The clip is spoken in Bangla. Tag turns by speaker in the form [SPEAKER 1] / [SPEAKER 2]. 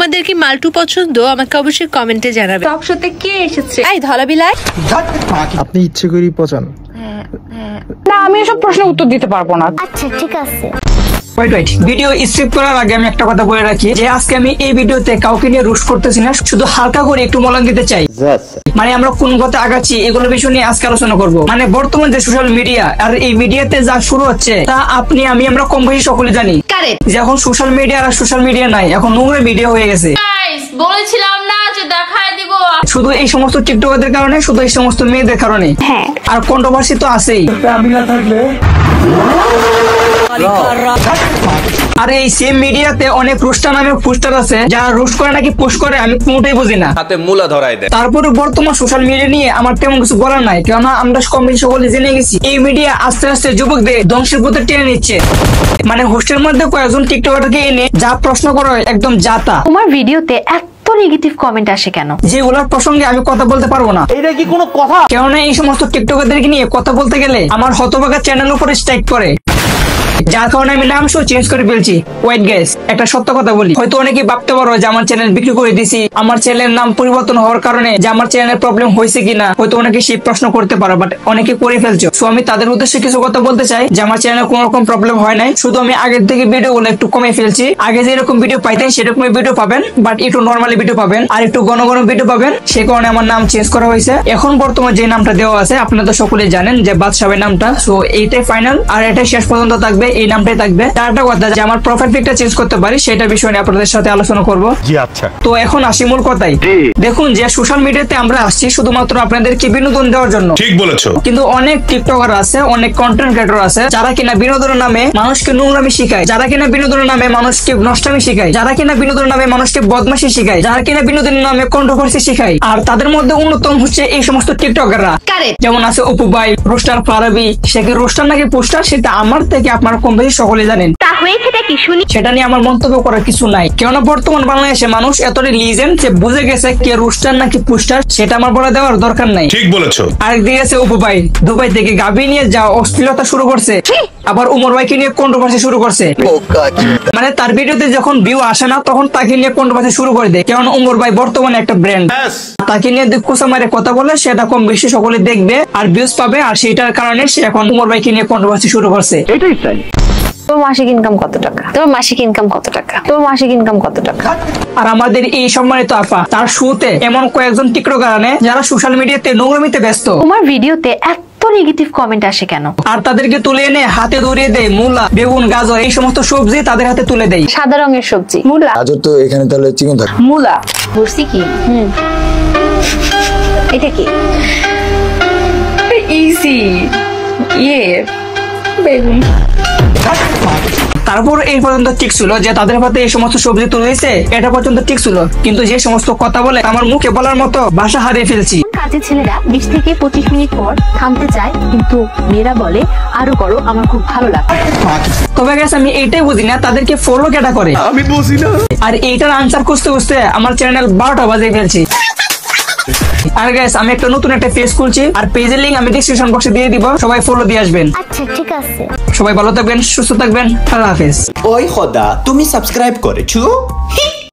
[SPEAKER 1] তোমাদের কি মাল্টু পছন্দ? আমাকে অবশ্যই কমেন্টে জানাবে। টক শোতে কে এসেছে? এই ধলা বিলাই,
[SPEAKER 2] আপনি ইচ্ছে করেই পচান?
[SPEAKER 3] না, আমি এসব প্রশ্নের উত্তর দিতে পারবো না।
[SPEAKER 4] আচ্ছা ঠিক আছে।
[SPEAKER 5] ভিডিও স্কিপ করার আগে আমি একটা কথা বলে রাখি যে আজকে আমি এই ভিডিওতে কাউকে নিয়ে রোস্ট করতেছি না, শুধু হালকা করে একটু মলান দিতে চাই। মানে আমরা কোন কথা আগাচ্ছি এগুলো বিষয় নিয়ে আজকে আলোচনা করব। মানে বর্তমান যে সোশ্যাল মিডিয়া আর এই মিডিয়াতে যা শুরু হচ্ছে তা আপনি আমরা কম বেশি সকলে জানি যে এখন সোশ্যাল মিডিয়া আর সোশ্যাল মিডিয়া নাই, এখন নোংরা মিডিয়া হয়ে গেছে।
[SPEAKER 6] বলেছিলাম না যে দেখায় দিব,
[SPEAKER 5] শুধু এই সমস্ত টিকটকারদের কারণে, শুধু এই সমস্ত মেয়েদের কারণে।
[SPEAKER 3] হ্যাঁ,
[SPEAKER 5] আর কন্ট্রোভার্সি তো আছেই। আর এই সেম মিডিয়াতে অনেক রোস্টার নামে পোস্টার আছে যারা রোস্ট করে নাকি পোস্ট করে, আমি কোনোটাই বুঝি না।
[SPEAKER 7] হাতে মুলা ধরাই দেয়।
[SPEAKER 5] তারপরে বর্তমান সোশ্যাল মিডিয়া নিয়ে আমার তেমন কিছু বলার নাই, কেননা আমরা কম বেশি সকলে জেনে গেছি এই মিডিয়া আস্তে আস্তে যুবকদের ধ্বংসের পথে টেনে নিচ্ছে। মানে হোস্টের মধ্যে কয়েকজন টিকটকারকে এনে যা প্রশ্ন করা হয় একদম জাতা।
[SPEAKER 4] তোমার ভিডিওতে এত নেগেটিভ কমেন্ট আসে কেন?
[SPEAKER 5] যেগুলোর প্রসঙ্গে আমি কথা বলতে পারবো না।
[SPEAKER 2] এটা কি কোনো কথা?
[SPEAKER 5] কেননা এই সমস্ত টিকটকারদেরকে নিয়ে কথা বলতে গেলে আমার হতভাগা চ্যানেল উপরে স্ট্রাইক করে, যার কারণে আমি নাম সহ চেঞ্জ করে ফেলছি। ওয়েট গাইস, একটা সত্য কথা বলি, হয়তো অনেকে ভাবতে পারো যে আমার চ্যানেল বিক্রি করে দিছি, আমার চ্যানেলের নাম পরিবর্তন হওয়ার কারণে যে আমার চ্যানেলের প্রবলেম হয়েছে কিনা হয়তো অনেকে সেই প্রশ্ন করতে পারো, বাট অনেকে করে ফেলছো। সো আমি তাদের উদ্দেশ্যে কিছু কথা বলতে চাই যে আমার চ্যানেলে কোনো রকম প্রবলেম হয় নাই, শুধু আমি আগের থেকে ভিডিও গুলো একটু কমে ফেলছি। আগে যেরকম ভিডিও পাইতেন সেরকমই ভিডিও পাবেন, বাট একটু নর্মালি ভিডিও পাবেন আর একটু ঘন ঘন ভিডিও পাবেন, সে কারণে আমার নাম চেঞ্জ করা হয়েছে। এখন বর্তমানে যে নামটা দেওয়া আছে আপনারা তো সকলেই জানেন যে বাদশাহের নামটা। সো এইটাই ফাইনাল আর এটাই শেষ পর্যন্ত থাকবে, এই নামটাই থাকবে। তারটা কথা যে আমার প্রোফাইল পিকটা চেঞ্জ করতে পারি সেটা বিষয় নিয়ে আপনাদের সাথে আলোচনা করব।
[SPEAKER 2] জি আচ্ছা।
[SPEAKER 5] তো এখন আসি মূল কথায়। দেখুন, যে সোশ্যাল মিডিয়াতে আমরা আসছি শুধুমাত্র আপনাদেরকে বিনোদন দেওয়ার জন্য।
[SPEAKER 7] ঠিক বলেছো।
[SPEAKER 5] কিন্তু অনেক টিকটকার আছে, অনেক কন্টেন্ট ক্রিয়েটর আছে যারা কিনা বিনোদনের নামে মানুষকে নোংরামি শিখায়, যারা কিনা বিনোদনের নামে মানুষকে নষ্টামি শিখায়, যারা কিনা বিনোদনের নামে মানুষকে বদমাশি শিখায়, যারা কিনা বিনোদনের নামে কন্ট্রোভার্সি শিখায়। আর তাদের মধ্যে অন্যতম হচ্ছে এই সমস্ত টিকটকাররা। যেমন আছে অপু ভাই, রোস্টার ফারাবি। সে কি রোস্টার নাকি পোস্টার সেটা আমার থেকে আপনারা কম বেশি সকলে জানেন। সেটা নিয়ে আমার মন্তব্য করার কিছু নাই, কেননা বর্তমান বাংলাদেশে মানুষ এতটাই লিজেন্ড যে বুঝে গেছে কে রোস্টার নাকি পোস্টার, সেটা আমার বলে দেওয়ার দরকার নাই।
[SPEAKER 7] ঠিক বলেছো।
[SPEAKER 5] আরেকদিকে আছে অপু ভাই, দুবাই থেকে গাবি নিয়ে যা অশ্লীলতা শুরু করছে, আবার উমর ভাইকে নিয়ে কন্ট্রোভার্সি শুরু করছে। মানে তার ভিডিওতে যখন ভিউ আসে না তখন তাকে নিয়ে কন্ট্রোভার্সি শুরু করে দেয়, কেমন উমর ভাই বর্তমানে একটা ব্র্যান্ড। তাকে নিয়ে কুসা মারে কথা বলে সেটা কম বেশি সকলে দেখবে আর ভিউজ পাবে, আর সেটার কারণে সে এখন উমর ভাইকে নিয়ে কন্ট্রোভার্সি শুরু করছে।
[SPEAKER 2] এটাই তাই।
[SPEAKER 4] তোর মাসিক ইনকাম কত টাকা? তোর মাসিক ইনকাম কত টাকা? তোর মাসিক ইনকাম কত টাকা?
[SPEAKER 5] আর আমাদের এই সম্মানিত আপা তার শুতে এমন কয়েকজন টিকটকার আনে যারা সোশ্যাল মিডিয়াতে নোংরামিতে ব্যস্ত।
[SPEAKER 4] তোমার ভিডিওতে এত নেগেটিভ কমেন্ট আসে কেন?
[SPEAKER 5] আর তাদেরকে তুলে এনে হাতে ধরিয়ে দেয় মূলা, বেগুন, গাজর এই সমস্ত সবজি তাদের হাতে তুলে দেয়।
[SPEAKER 4] সাদা রঙের সবজি মূলা।
[SPEAKER 8] গাজর তো এখানে তাহলে চিকেন থাকে।
[SPEAKER 4] মূলা বুঝছি কি? এটা কি?
[SPEAKER 3] ইজি বেগুন।
[SPEAKER 5] তারপর এই পর্যন্ত ঠিক ছিল যে তাদের হাতে এই সমস্ত সবজি তুলে দিয়েছে, এটা পর্যন্ত ঠিক ছিল। কিন্তু যে সমস্ত কথা বলে আমার মুখে বলার মতো ভাষা হারিয়ে ফেলছি।
[SPEAKER 4] কাজের ছেলেরা 20 থেকে 25 মিনিট পর থামতে চায়, কিন্তু মেয়েরা বলে আরো করো, আমার খুব ভালো লাগে।
[SPEAKER 5] তবে গেছে আমি এইটাই বুঝি না তাদেরকে ফলো কেটা করে,
[SPEAKER 2] আমি বুঝি না।
[SPEAKER 5] আর এইটার আনসার খুঁজতে খুঁজতে আমার চ্যানেল 12টা বাজিয়ে ফেলছি। আর গাইস, আমি একটা নতুন একটা পেজ খুলছি আর পেজের লিংক আমি ডেসক্রিপশন বক্সে দিয়ে দিব, সবাই ফলো দিয়ে আসবেন।
[SPEAKER 4] আচ্ছা ঠিক আছে।
[SPEAKER 5] সবাই ভালো থাকবেন, সুস্থ থাকবেন, আল্লাহ হাফেজ।
[SPEAKER 9] ওই খোদা, তুমি সাবস্ক্রাইব করেছো?